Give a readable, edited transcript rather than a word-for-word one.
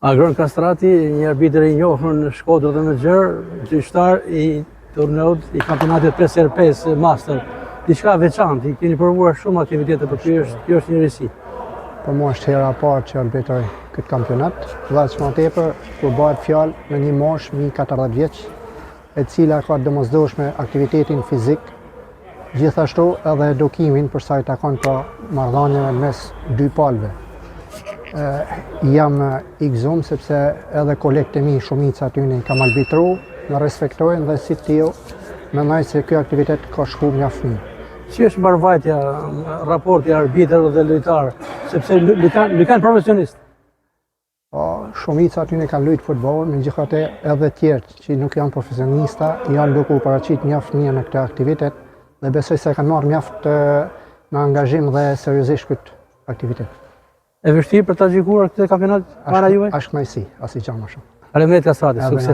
Agron Kastrati, një arbitër i njohur në Shkodër dhe në Gjerë, gjyqtar i turneut i kampionatit 5x5 Master. Diçka veçantë, keni provuar shumë aktivitete, por kjo është një risi. Për mua është hera e parë që arbitroj këtë kampionat, dhe që më tepër kur bëhet fjalë në një moshë mi 14 vjeç, e cila ka domosdoshme aktivitetin fizik, gjithashtu edhe edukimin për sa i takon për marrëdhënieve mes dy palëve. Jam i gëzuar sepse edhe kolegët e mi shumica aty i kam arbitruar, më respektojnë dhe si tillë mendoj se ky aktivitet ka shkuar mjaft mirë. Si është marrëvajtja, raporti arbitër dhe lojtar, sepse luajnë profesionistë? Shumica aty kanë luajtur futboll, megjithatë edhe tjerë që nuk janë profesionista, janë duke u paraqit mjaft mirë në këtë aktivitet dhe besoj se kanë marrë mjaft në angazhim dhe seriozisht këtë aktivitet. E vështirë për ta gjykuar këtë kampionat para juve? Është kënaqësi, asnjë gjë më shumë. Faleminderit Kastrati, sukses.